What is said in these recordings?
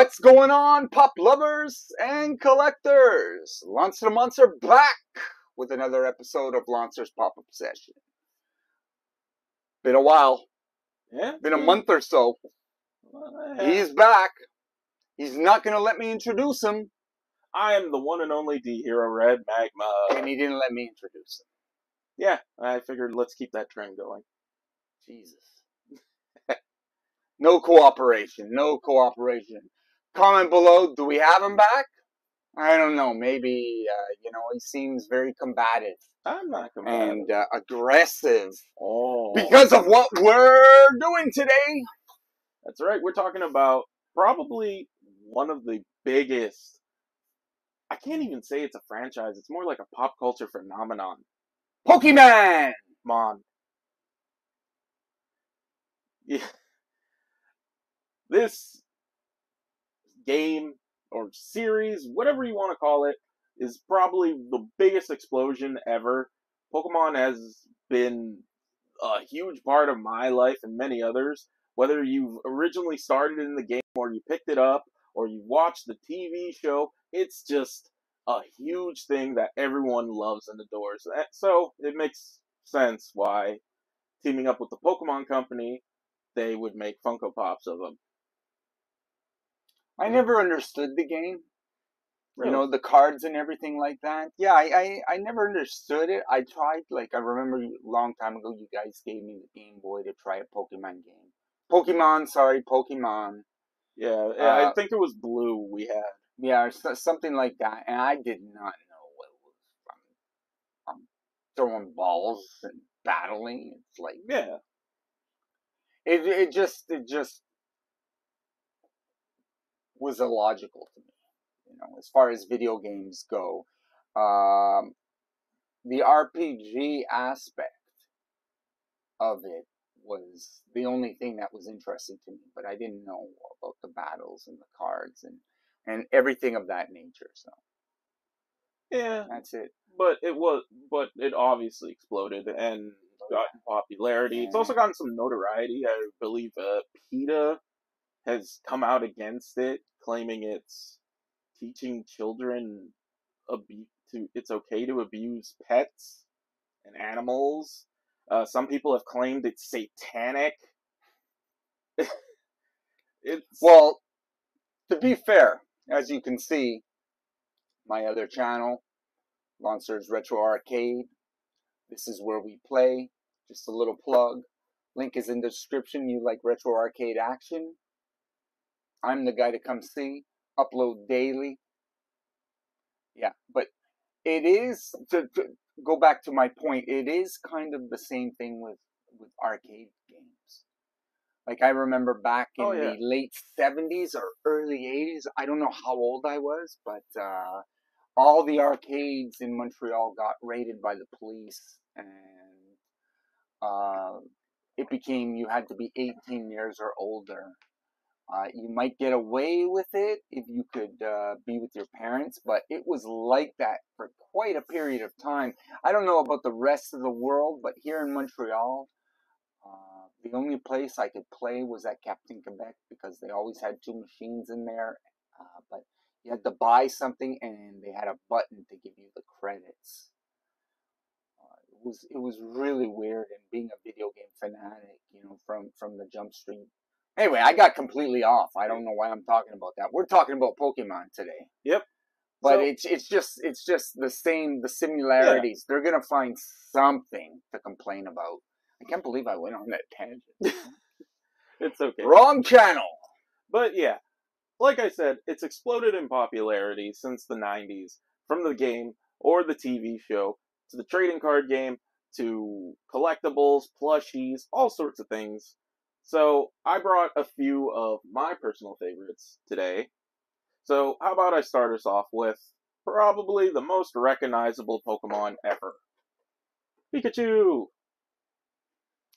What's going on, pop lovers and collectors? Lonster da Monster back with another episode of Lonster's Pop-Up Session. Been a while. Yeah. Been a month or so. He's back. He's not going to let me introduce him. I am the one and only Dhero Red Magma. And he didn't let me introduce him. Yeah, I figured let's keep that trend going. Jesus. No cooperation. No cooperation. Comment below, do we have him back? I don't know. Maybe, he seems very combative. I'm not combative. And aggressive. Oh. Because of what we're doing today. That's right. We're talking about probably one of the biggest, I can't even say it's a franchise. It's more like a pop culture phenomenon. Pokemon! Yeah. This game or series, whatever you want to call it, is probably the biggest explosion ever. Pokemon has been a huge part of my life and many others. Whether you've originally started in the game or you picked it up or you watched the TV show, it's just a huge thing that everyone loves and adores. So it makes sense why, teaming up with the Pokemon Company, they would make Funko Pops of them. I never understood the game. Really? You know, the cards and everything like that. Yeah, I never understood it. I tried, I remember a long time ago, you guys gave me the Game Boy to try a Pokemon game. Pokemon. Yeah, I think it was Blue we had. Yeah, something like that. And I did not know what it was from throwing balls and battling. It's like, yeah. It just was illogical to me. As far as video games go, the RPG aspect of it was the only thing that was interesting to me, but I didn't know about the battles and the cards and everything of that nature. So yeah, that's it. But it obviously exploded and gotten popularity. Yeah. It's also gotten some notoriety. I believe PETA has come out against it, claiming it's teaching children it's okay to abuse pets and animals. Some people have claimed it's satanic. Well, to be fair, as you can see, my other channel, Lonster's Retro Arcade, this is where we play. Just a little plug. Link is in the description. You like retro arcade action? I'm the guy to come see. Upload daily. Yeah, but it is, to go back to my point, it is kind of the same thing with arcade games. Like, I remember back in the late 70s or early 80s, I don't know how old I was, but all the arcades in Montreal got raided by the police, and it became you had to be 18 years or older. You might get away with it if you could be with your parents, but it was like that for quite a period of time. I don't know about the rest of the world, but here in Montreal, the only place I could play was at Captain Quebec because they always had two machines in there. But you had to buy something, and they had a button to give you the credits. It was really weird, and being a video game fanatic, from the Jump Street. Anyway, I got completely off. I don't know why I'm talking about that. We're talking about Pokemon today. Yep. But it's just the same, the similarities. Yeah. They're gonna find something to complain about. I can't believe I went on that tangent. It's okay. Wrong channel. But yeah, like I said, it's exploded in popularity since the 90s. From the game or the TV show to the trading card game to collectibles, plushies, all sorts of things. So I brought a few of my personal favorites today. So how about I start us off with probably the most recognizable Pokemon ever. Pikachu!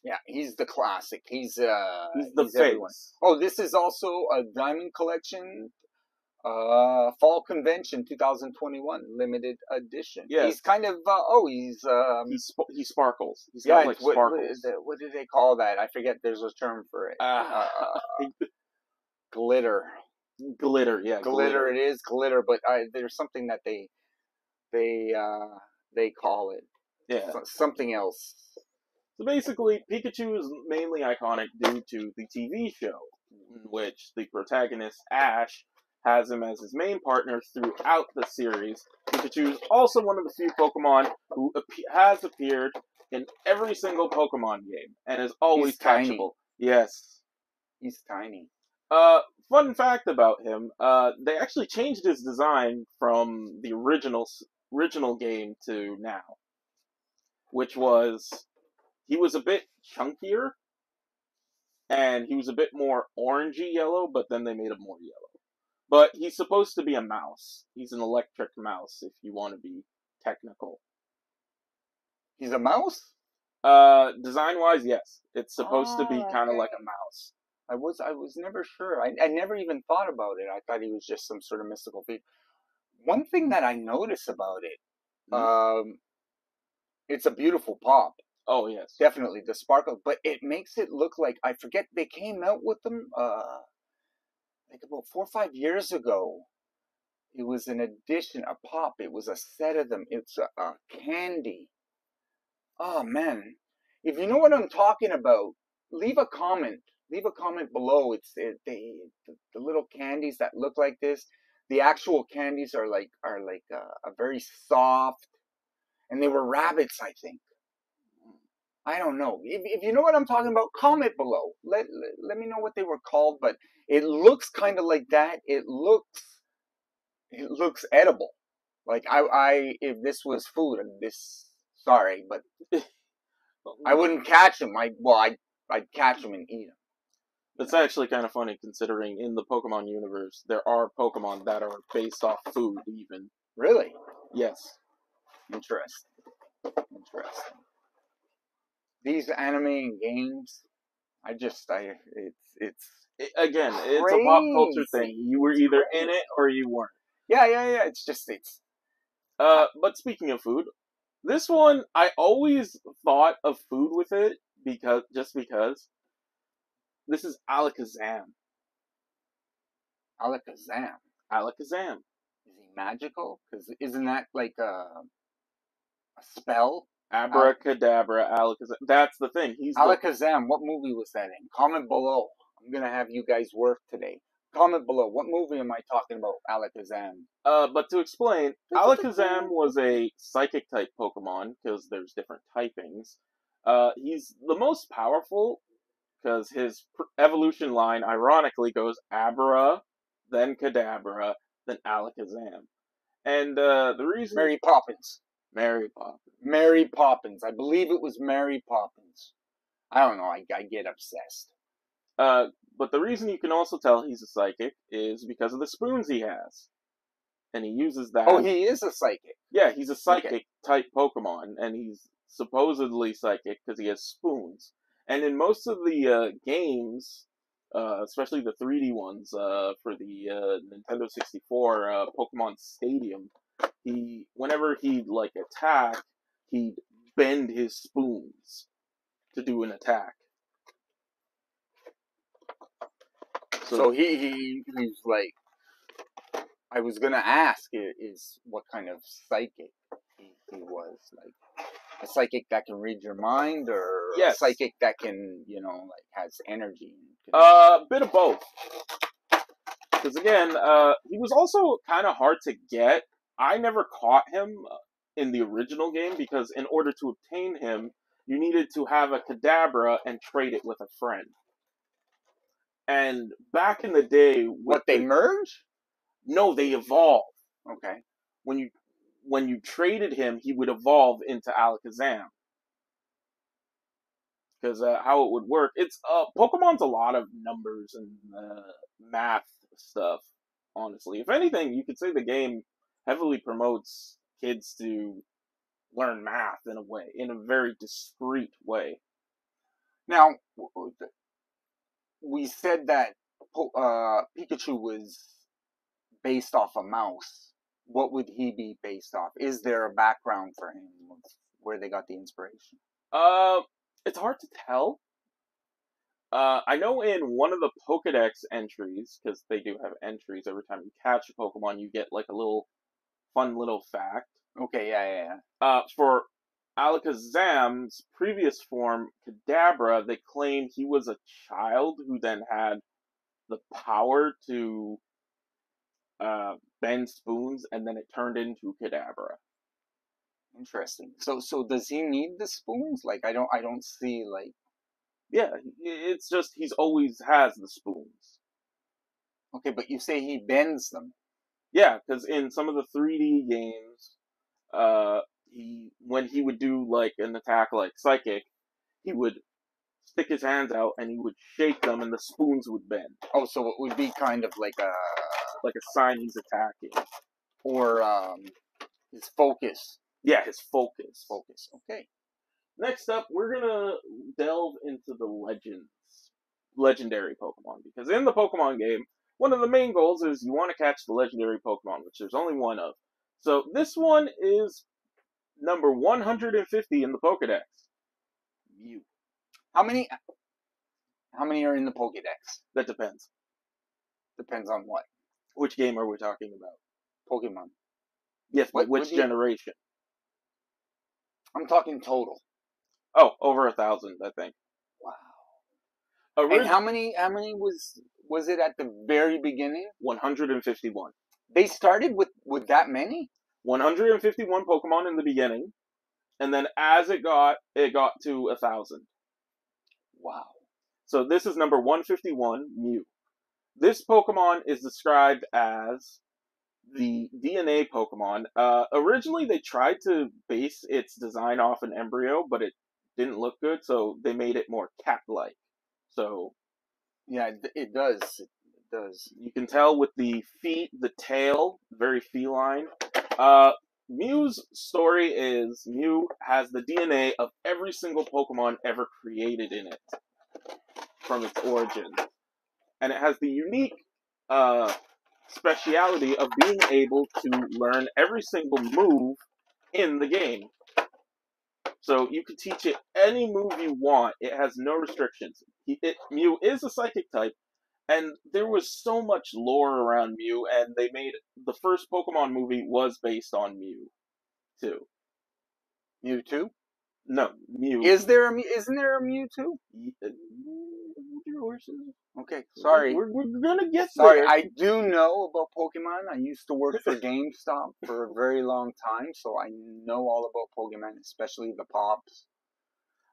Yeah, he's the classic. He's the face. Everyone. Oh, this is also a Diamond Collection Fall Convention 2021 limited edition. Yeah. He's kind of he sparkles. He's got like sparkles. What do they call that? I forget. There's a term for it. Glitter. Glitter, yeah, Glitter. It is glitter, but there's something that they call it. Yeah. Something else. So basically, Pikachu is mainly iconic due to the TV show, in which the protagonist, Ash, has him as his main partner throughout the series. Pikachu is also one of the few Pokemon who has appeared in every single Pokemon game, and is always catchable. Yes. He's tiny. Fun fact about him, they actually changed his design from the original game to now, which was, he was a bit chunkier, and he was a bit more orangey yellow, but then they made him more yellow. But he's supposed to be a mouse. He's an electric mouse, if you want to be technical. He's a mouse? Design-wise, yes. It's supposed to be kind of like a mouse. I was never sure. I never even thought about it. I thought he was just some sort of mystical being. One thing that I notice about it, it's a beautiful pop. Oh, yes. Definitely, the sparkle. But it makes it look like, I forget, they came out with them, like about 4 or 5 years ago. It was an addition, a pop. It was a set of them. It's a candy. Oh, man. If you know what I'm talking about, leave a comment. Leave a comment below. The little candies that look like this. The actual candies are like a very soft, and they were rabbits, I think. I don't know. If you know what I'm talking about, comment below. Let me know what they were called. But it looks kind of like that. It looks edible. Like if this was food, sorry, but I wouldn't catch them. I'd catch them and eat them. It's actually kind of funny, considering in the Pokemon universe, there are Pokemon that are based off food, even. Really? Yes. Interesting. These anime and games, it's again, crazy. It's a pop culture thing. You were either in it or you weren't. Yeah. It's. But speaking of food, this one, I always thought of food with it because this is Alakazam. Alakazam. Alakazam. Is he magical? Because isn't that like a spell? Abracadabra, Alakazam. That's the thing. He's Alakazam. What movie was that in? Comment below. I'm gonna have you guys work today. Comment below. What movie am I talking about? Alakazam. But to explain, Alakazam was a psychic type Pokemon because there's different typings. He's the most powerful because his evolution line, ironically, goes Abra, then Kadabra, then Alakazam. And the reason... Mary Poppins. Mary Poppins. I believe it was Mary Poppins. I don't know. I get obsessed. But the reason you can also tell he's a psychic is because of the spoons he has. And he uses that... Oh, he is a psychic. Yeah, he's a psychic type Pokemon, and he's supposedly psychic because he has spoons. And in most of the games, especially the 3D ones for the Nintendo 64 Pokemon Stadium, whenever he'd attack, he'd bend his spoons to do an attack. So he's like, I was gonna ask is what kind of psychic he was, like a psychic that can read your mind, or a psychic that can, has energy. Bit of both. Because again, he was also kind of hard to get. I never caught him in the original game because in order to obtain him, you needed to have a Kadabra and trade it with a friend. And back in the day, they merge? No, they evolve. Okay. When you traded him, he would evolve into Alakazam. Because how it would work, it's Pokemon's a lot of numbers and math stuff. Honestly, if anything, you could say the game heavily promotes kids to learn math in a very discreet way. Now, we said that Pikachu was based off a mouse. What would he be based off? Is there a background for him where they got the inspiration? It's hard to tell. I know in one of the Pokedex entries, because they do have entries every time you catch a Pokemon, you get like a little fun little fact. Okay, yeah. For Alakazam's previous form, Kadabra, they claim he was a child who then had the power to bend spoons, and then it turned into Kadabra. Interesting. So does he need the spoons? Like, I don't see, like... Yeah, it's just he's always has the spoons. Okay, but you say he bends them. Yeah, because in some of the 3D games, when he would do like an attack like Psychic, he would stick his hands out and he would shake them and the spoons would bend. Oh, so it would be kind of like a sign he's attacking. Or his focus. Yeah, his focus. Focus. Okay. Next up, we're gonna delve into the legendary Pokemon, because in the Pokemon game, one of the main goals is you want to catch the legendary Pokemon, which there's only one of. So this one is number 150 in the Pokedex. Mew. How many are in the Pokedex? That depends. Depends on what? Which game are we talking about? Pokemon. Yes, but which generation? I'm talking total. Oh, over 1,000, I think. Wow. And how many was it at the very beginning? 151. They started with that many? 151 Pokemon in the beginning, and then as it got to 1,000. Wow. So this is number 151, Mew. This Pokemon is described as the DNA Pokemon. Originally, they tried to base its design off an embryo, but it didn't look good, so they made it more cat-like. So, yeah, it does. It does. You can tell with the feet, the tail, very feline. Mew's story is Mew has the DNA of every single Pokemon ever created in it from its origin. And it has the unique speciality of being able to learn every single move in the game. So you can teach it any move you want. It has no restrictions. Mew is a psychic type, and there was so much lore around Mew, and they made the first Pokemon movie was based on Mew, too. Mewtwo? No, Mew. Isn't there a Mewtwo? Okay, sorry. We're gonna get sorry, there. I do know about Pokemon. I used to work for GameStop for a very long time, so I know all about Pokemon, especially the Pops.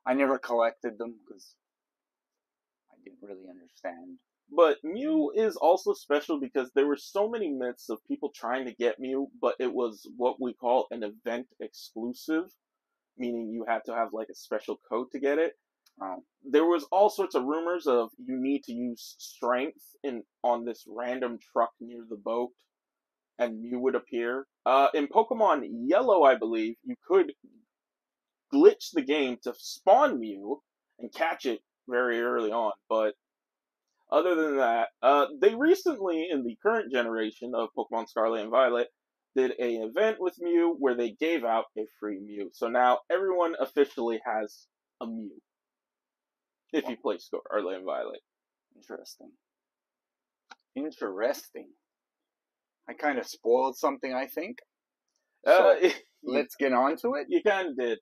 I never collected them because I didn't really understand. But Mew is also special because there were so many myths of people trying to get Mew, but it was what we call an event exclusive, meaning you had to have like a special code to get it. There was all sorts of rumors of you need to use strength on this random truck near the boat, and Mew would appear. In Pokemon Yellow, I believe, you could glitch the game to spawn Mew and catch it very early on, but other than that, they recently, in the current generation of Pokemon Scarlet and Violet, did an event with Mew where they gave out a free Mew. So now everyone officially has a Mew. If you play Scarlet and Violet. Interesting. I kind of spoiled something, I think. So let's get on to it. You kind of did.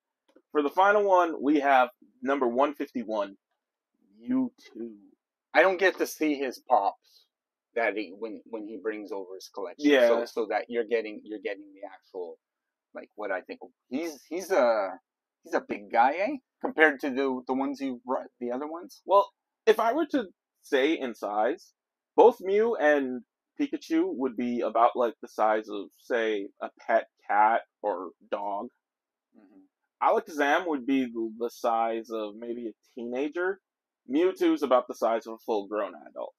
For the final one, we have number 151, Mewtwo. I don't get to see his pops that when he brings over his collection. Yeah. So that you're getting the actual, like, what I think he's a big guy, eh? Compared to the ones you brought, the other ones. Well, if I were to say in size, both Mew and Pikachu would be about like the size of, say, a pet cat or dog. Mm-hmm. Alakazam would be the size of maybe a teenager. Mewtwo's about the size of a full-grown adult.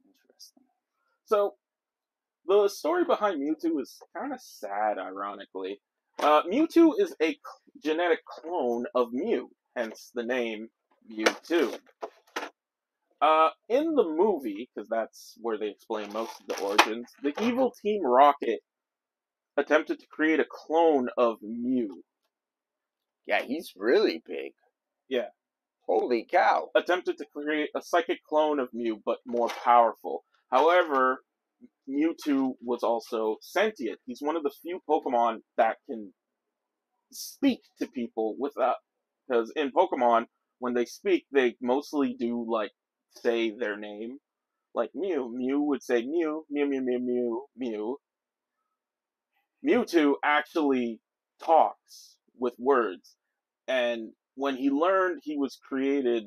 Interesting. So, the story behind Mewtwo is kind of sad, ironically. Mewtwo is a genetic clone of Mew, hence the name Mewtwo. In the movie, because that's where they explain most of the origins, the evil Team Rocket attempted to create a clone of Mew. Yeah, he's really big. Yeah. Holy cow. attempted to create a psychic clone of Mew, but more powerful. However, Mewtwo was also sentient. He's one of the few Pokemon that can speak to people without, because in Pokemon, when they speak, they mostly do like say their name, like Mew. Mew would say Mew, Mew, Mew, Mew, Mew, Mew. Mewtwo actually talks with words, and when he learned he was created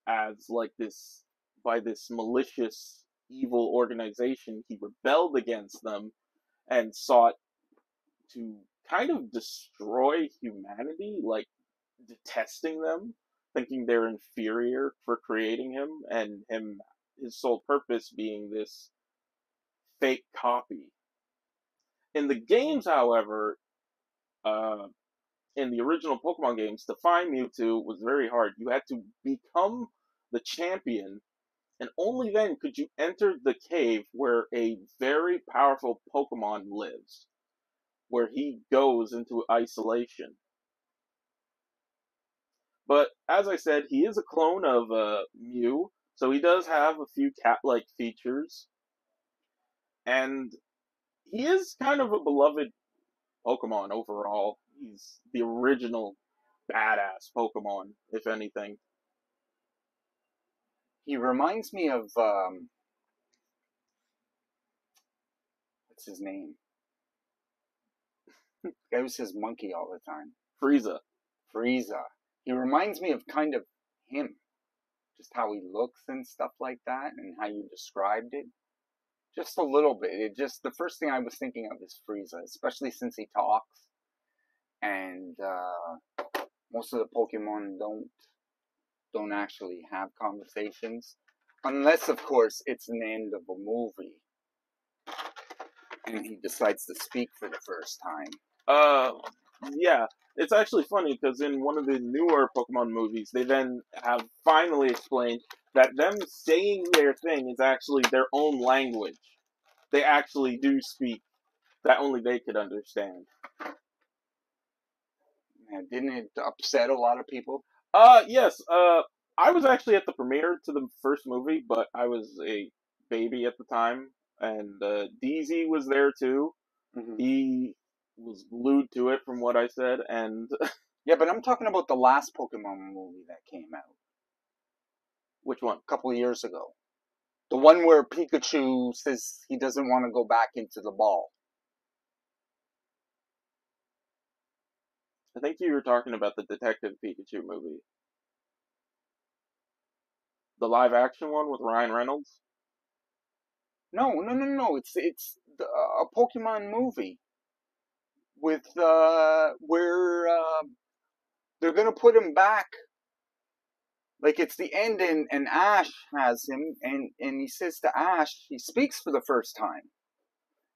as like this by this malicious evil organization, he rebelled against them and sought to kind of destroy humanity, like detesting them, thinking they're inferior for creating him, and his sole purpose being this fake copy. In the games, however, uh, in the original Pokemon games, to find Mewtwo was very hard. You had to become the champion, and only then could you enter the cave where a very powerful Pokemon lives, where he goes into isolation. But as I said, he is a clone of Mew, so he does have a few cat-like features, and he is kind of a beloved Pokemon overall. He's the original badass Pokemon, if anything. He reminds me of, what's his name? The guy who says monkey all the time. Frieza. Frieza. He reminds me of kind of him. Just how he looks and stuff like that, and how you described it. Just a little bit. The first thing I was thinking of is Frieza, especially since he talks. And most of the Pokemon don't actually have conversations. Unless, of course, it's the end of a movie. And he decides to speak for the first time. Yeah. It's actually funny because in one of the newer Pokemon movies, they then have finally explained that them saying their thing is actually their own language. They actually do speak that only they could understand. And didn't it upset a lot of people? Yes. I was actually at the premiere to the first movie, but I was a baby at the time, and DZ was there too. Mm-hmm. He was glued to it, from what I said, and yeah, but I'm talking about the last Pokemon movie that came out. Which one? A couple of years ago. The one where Pikachu says he doesn't want to go back into the ball. I think you were talking about the Detective Pikachu movie. The live action one with Ryan Reynolds? No. It's a Pokemon movie with where they're gonna put him back. Like it's the end, and Ash has him, and he says to Ash, he speaks for the first time,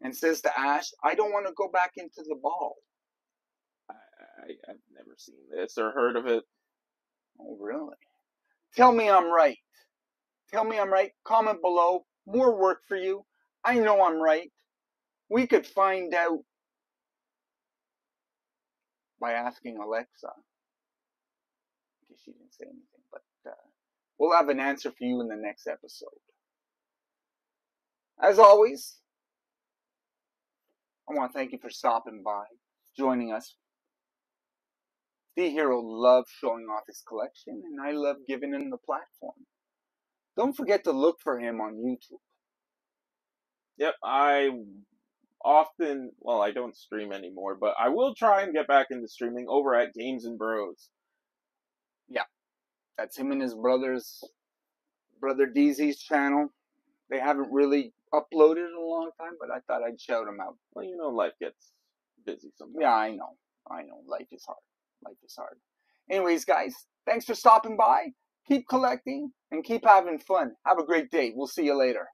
and says to Ash, "I don't want to go back into the ball." I've never seen this or heard of it. Oh, really? Tell me I'm right. Tell me I'm right. Comment below. More work for you. I know I'm right. We could find out by asking Alexa. I guess she didn't say anything, but we'll have an answer for you in the next episode. As always, I want to thank you for stopping by, joining us. Dhero loves showing off his collection, and I love giving him the platform. Don't forget to look for him on YouTube. Yep, I don't stream anymore, but I will try and get back into streaming over at Games and Bros. Yeah, that's him and his brother DZ's channel. They haven't really uploaded in a long time, but I thought I'd shout them out. Well, you know, life gets busy sometimes. Yeah, I know. Life is hard. Anyways, guys, thanks for stopping by. Keep collecting and keep having fun. Have a great day. We'll see you later.